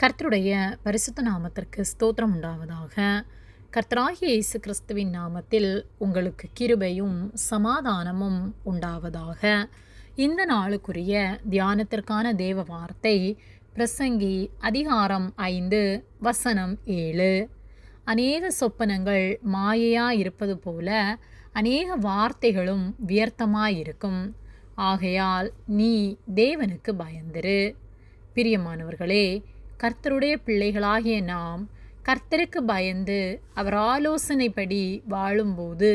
கர்த்தருடைய பரிசுத்த நாமத்திற்கு ஸ்தோத்திரம் உண்டாவதாக. கர்த்தராகிய இயேசு கிறிஸ்துவின் நாமத்தில் உங்களுக்கு கிருபையும் சமாதானமும் உண்டாவதாக. இந்த நாளுக்குரிய தியானத்திற்கான தேவ வார்த்தை பிரசங்கி அதிகாரம் 5 வசனம் 7. அநேக சொப்பனங்கள் மாயையாயிருப்பது போல அநேக வார்த்தைகளும் வியர்த்தமாயிருக்கும். ஆகையால் நீ தேவனுக்கு பயந்திரு. பிரியமானவர்களே, கர்த்தருடைய பிள்ளைகளாகிய நாம் கர்த்தருக்கு பயந்து அவர் ஆலோசனைப்படி வாழும்போது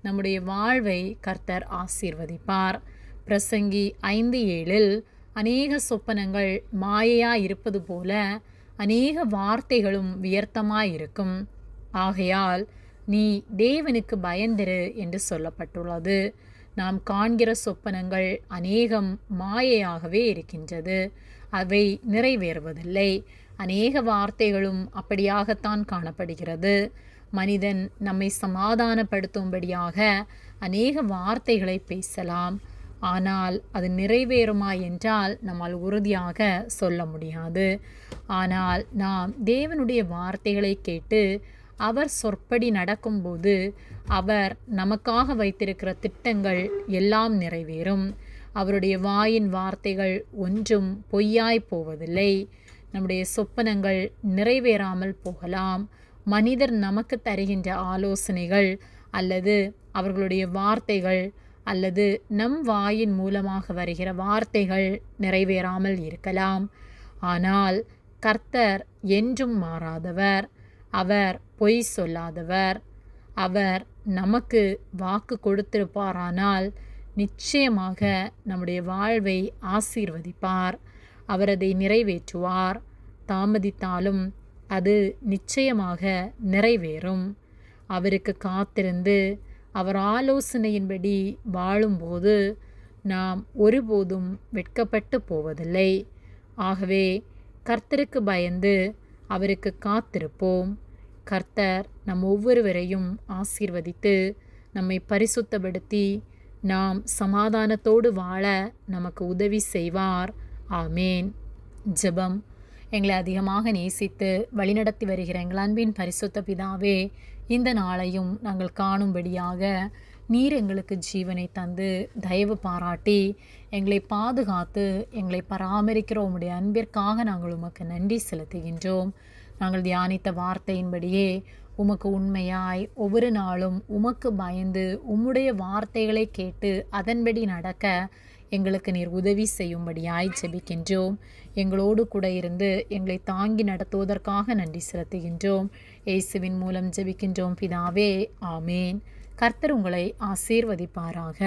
நம்முடைய வாழ்வை கர்த்தர் ஆசீர்வதிப்பார். பிரசங்கி 5:7 அநேக சொப்பனங்கள் மாயையாயிருப்பது போல அநேக வார்த்தைகளும் வியர்த்தமாயிருக்கும். ஆகையால் நீ தேவனுக்கு பயந்திரு என்று சொல்லப்பட்டுள்ளது. நாம் காண்கிற சொப்பனங்கள் அநேகம் மாயையாகவே இருக்கின்றது. அவை நிறைவேறுவதில்லை. அநேக வார்த்தைகளும் அப்படியாகத்தான் காணப்படுகிறது. மனிதன் நம்மை சமாதானப்படுத்தும்படியாக அநேக வார்த்தைகளை பேசலாம். ஆனால் அது நிறைவேறுமா என்றால் நம்மால் உறுதியாக சொல்ல முடியாது. ஆனால் நாம் தேவனுடைய வார்த்தைகளை கேட்டு அவர் சொற்படி நடக்கும்போது அவர் நமக்காக வைத்திருக்கிற திட்டங்கள் எல்லாம் நிறைவேறும். அவருடைய வாயின் வார்த்தைகள் ஒன்றும் பொய்யாய் போவதில்லை. நம்முடைய சொப்பனங்கள் நிறைவேறாமல் போகலாம். மனிதர் நமக்கு தருகின்ற ஆலோசனைகள் அல்லது அவர்களுடைய வார்த்தைகள் அல்லது நம் வாயின் மூலமாக வருகிற வார்த்தைகள் நிறைவேறாமல் இருக்கலாம். ஆனால் கர்த்தர் என்றும் மாறாதவர். அவர் பொய் சொல்லாதவர். அவர் நமக்கு வாக்கு கொடுத்திருப்பாரானால் நிச்சயமாக நம்முடைய வாழ்வை ஆசீர்வதிப்பார். அவர் அதை நிறைவேற்றுவார். தாமதித்தாலும் அது நிச்சயமாக நிறைவேறும். அவருக்கு காத்திருந்து அவர் ஆலோசனையின்படி வாழும்போது நாம் ஒருபோதும் வெட்கப்பட்டு போவதில்லை. ஆகவே கர்த்தருக்கு பயந்து அவருக்கு காத்திருப்போம். கர்த்தர் நம் ஒவ்வொருவரையும் ஆசீர்வதித்து நம்மை பரிசுத்தப்படுத்தி நாம் சமாதானத்தோடு வாழ நமக்கு உதவி செய்வார். ஆமேன். ஜெபம். எங்களை அதிகமாக நேசித்து வழிநடத்தி வருகிற எங்கள் அன்பின் பரிசுத்த பிதாவே, இந்த நாளையும் நாங்கள் காணும்படியாக நீர் எங்களுக்கு ஜீவனை தந்து தயவு பாராட்டி எங்களை பாதுகாத்து எங்களை பராமரிக்கிற உம்முடைய அன்பிற்காக நாங்கள் உமக்கு நன்றி செலுத்துகின்றோம். நாங்கள் தியானித்த வார்த்தையின்படியே உமக்கு உண்மையாய் ஒவ்வொரு நாளும் உமக்கு பயந்து உம்முடைய வார்த்தைகளை கேட்டு அதன்படி நடக்க எங்களுக்கு நீர் உதவி செய்யும்படியாய் ஜெபிக்கின்றோம். எங்களோடு கூட இருந்து எங்களை தாங்கி நடத்துவதற்காக நன்றி செலுத்துகின்றோம். இயேசுவின் மூலம் ஜெபிக்கின்றோம் பிதாவே. ஆமேன். கர்த்தர் உங்களை ஆசீர்வதிப்பாராக.